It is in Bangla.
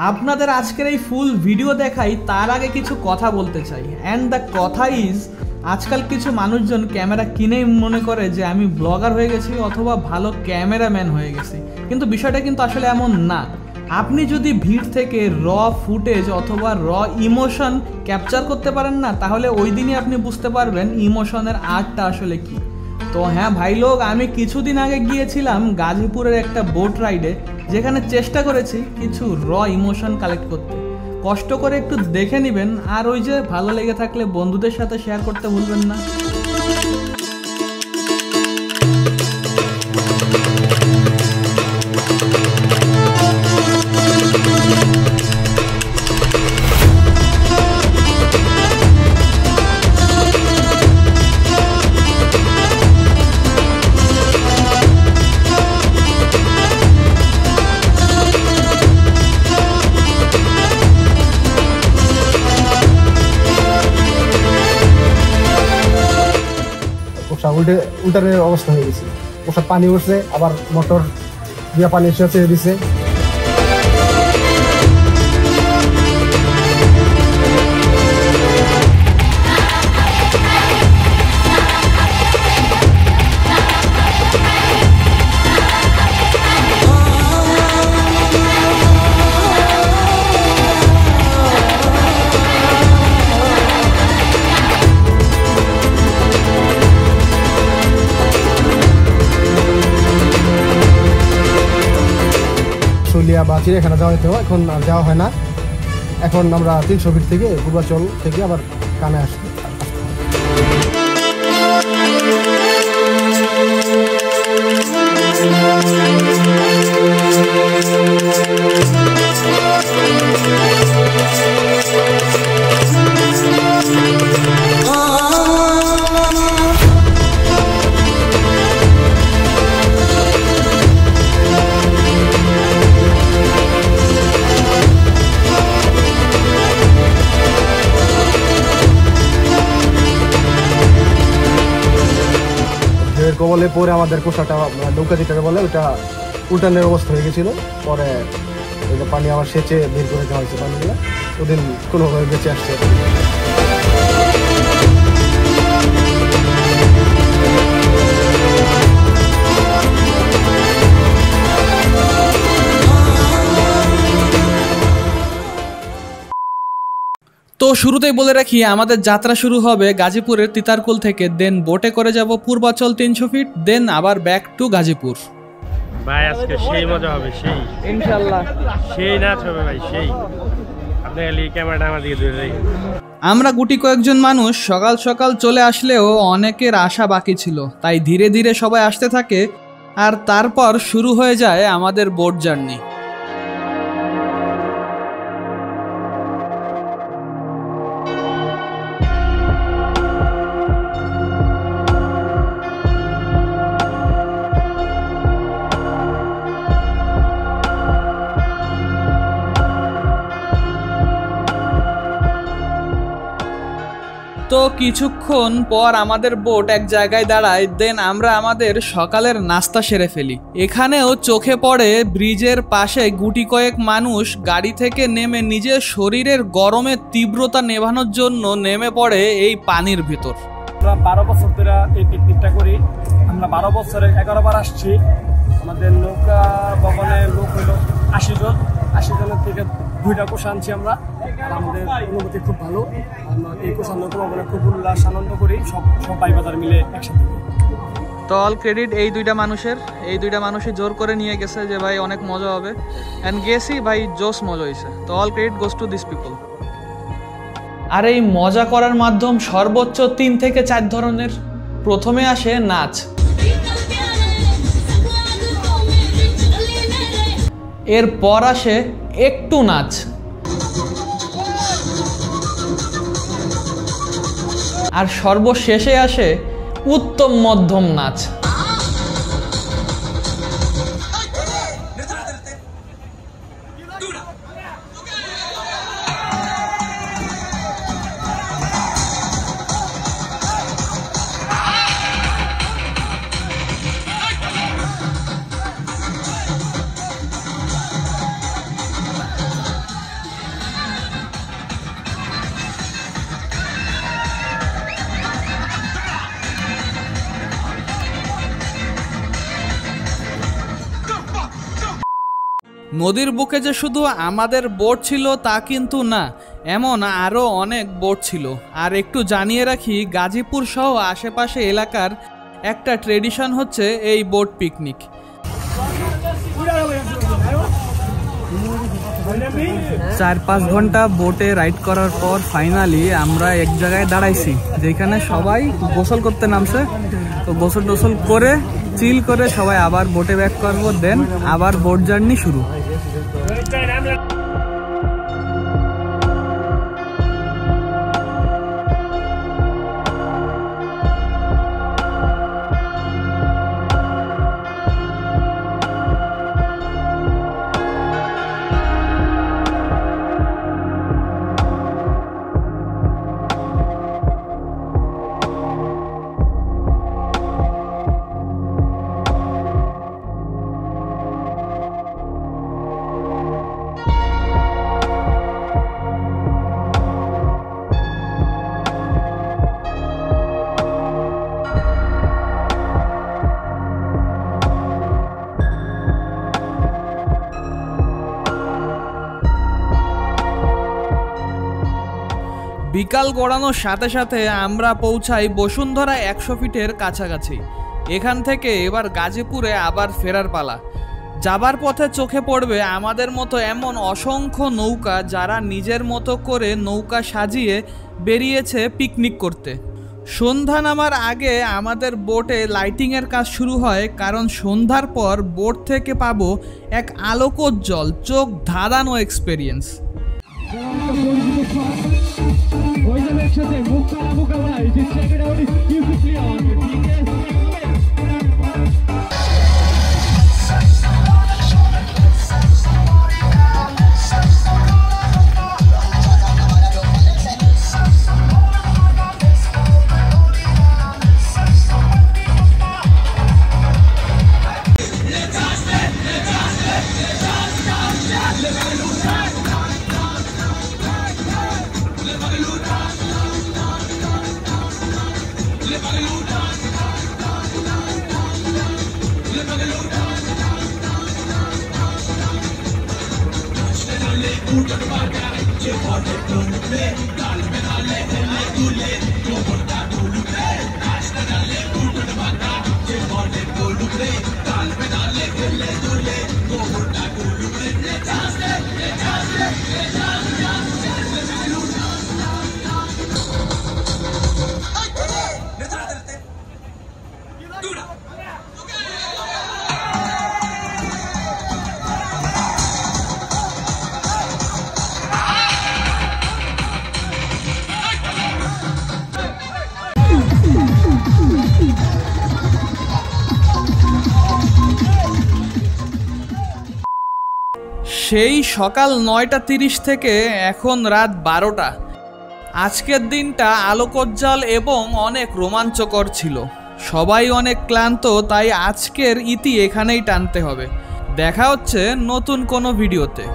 আপনাদের আজকের এই ফুল ভিডিও দেখাই তার আগে কিছু কথা বলতে চাই। অ্যান্ড দ্য কথা ইজ, আজকাল কিছু মানুষজন ক্যামেরা কিনেই মনে করে যে আমি ব্লগার হয়ে গেছি অথবা ভালো ক্যামেরাম্যান হয়ে গেছি, কিন্তু বিষয়টা কিন্তু আসলে এমন না। আপনি যদি ভিড় থেকে র ফুটেজ অথবা র ইমোশন ক্যাপচার করতে পারেন না, তাহলে ওই দিনই আপনি বুঝতে পারবেন ইমোশনের আর্টটা আসলে কি। তো হ্যাঁ ভাই লোক, আমি কিছুদিন আগে গিয়েছিলাম গাজীপুরের একটা বোট রাইডে, যেখানে চেষ্টা করেছি কিছু র ইমোশন কালেক্ট করতে। কষ্ট করে একটু দেখে নেবেন, আর ওই যে ভালো লেগে থাকলে বন্ধুদের সাথে শেয়ার করতে ভুলবেন না। উল্টারের অবস্থা হয়ে গেছে, ওসব পানি উঠছে, আবার মোটর দিয়া পানি ছেড়ে দিছে। বা চিড়িয়াখানা যাওয়া হতো, এখন আর যাওয়া হয় না। এখন আমরা 300 ফিট থেকে পূর্বাচল থেকে আবার কানে আসি। কবলে পরে আমাদের কোষাটা নৌকা যেটাকে বলে ওটা উল্টানের অবস্থা হয়ে গেছিল। পরে পানি আবার সেচে বের করে দেওয়া হয়েছে পানিগুলো, ওদিন কোনোভাবে বেঁচে আসছে। তো শুরুতেই বলে রাখি, আমাদের যাত্রা শুরু হবে গাজীপুরের তিতারকুল থেকে, দেন বোটে করে যাব পূর্বাচল 300 ফিট, দেন আবার ব্যাক টু গাজীপুর। ভাই আজকে সেই মজা হবে, সেই ইনশাআল্লাহ সেই নাচ হবে ভাই, সেই। আপনি খালি ক্যামেরাটা আমার দিকে ধরে রাখেন। আমরা গুটি কয়েকজন মানুষ সকাল সকাল চলে আসলেও অনেকের আশা বাকি ছিল, তাই ধীরে ধীরে সবাই আসতে থাকে, আর তারপর শুরু হয়ে যায় আমাদের বোট জার্নি। তো কিছুক্ষণ পর আমাদের বোট এক জায়গায় দাঁড়ায়, দেন আমরা আমাদের সকালের নাস্তা সেরে ফেলি। এখানেও চোখে পড়ে ব্রিজের পাশে গুটি কয়েক মানুষ গাড়ি থেকে নেমে নিজের শরীরের গরমের তীব্রতা নেভানোর জন্য নেমে পড়ে এই পানির ভিতর। আমরা 12 বছর ধরে এই পিকনিকটা করি। আমরা 12 বছরে 11 বার আসছি। আমাদের নৌকা ভবনে লোক হইল 80 জন। 80 জনের থেকে 2টা কোষ আনছি আমরা। আমাদের অনুভূতি খুব ভালো। আমরা এই কোষ নৌকা ভবনে খুব উল্লাস আনন্দ করি, সব ভাই বাজার মিলে একসাথে। তো অল ক্রেডিট এই দুইটা মানুষই জোর করে নিয়ে গেছে যে ভাই অনেক মজা হবে, অ্যান্ড গেছি ভাই, জোস মজা হয়েছে। তো all credit goes to this people. আর এই মজা করার মাধ্যম সর্বোচ্চ 3 থেকে 4 ধরনের। প্রথমে আসে নাচ, এরপর আসে একটু নাচ, আর সর্বশেষে আসে উত্তম মধ্যম নাচ। নদীর বুকে যে শুধু আমাদের বোট ছিল তা কিন্তু না, এমন আরও অনেক বোট ছিল। আর একটু জানিয়ে রাখি, গাজীপুর সহ আশেপাশে এলাকার একটা ট্রেডিশন হচ্ছে এই বোট পিকনিক। 4-5 ঘন্টা বোটে রাইড করার পর ফাইনালি আমরা এক জায়গায় দাঁড়াইছি, যেখানে সবাই গোসল করতে নামছে। তো গোসল টোসল করে চিল করে সবাই আবার বোটে ব্যাক করবো, দেন আবার বোট জার্নি শুরু। বিকাল গড়ানোর সাথে সাথে আমরা পৌঁছাই বসুন্ধরা 100 ফিটের কাছাকাছি। এখান থেকে এবার গাজীপুরে আবার ফেরার পালা। যাবার পথে চোখে পড়বে আমাদের মতো এমন অসংখ্য নৌকা, যারা নিজের মতো করে নৌকা সাজিয়ে বেরিয়েছে পিকনিক করতে। সন্ধ্যা নামার আগে আমাদের বোটে লাইটিংয়ের কাজ শুরু হয়, কারণ সন্ধ্যার পর বোট থেকে পাবো এক আলোকোজ্জ্বল চোখ ধাঁধানো এক্সপেরিয়েন্স। সেই সকাল 9টা 30 থেকে এখন রাত 12টা। আজকের দিনটা আলোকোজ্জ্বল এবং অনেক রোমাঞ্চকর ছিল। সবাই অনেক ক্লান্ত, তাই আজকের ইতি এখানেই টানতে হবে। দেখা হচ্ছে নতুন কোনো ভিডিওতে।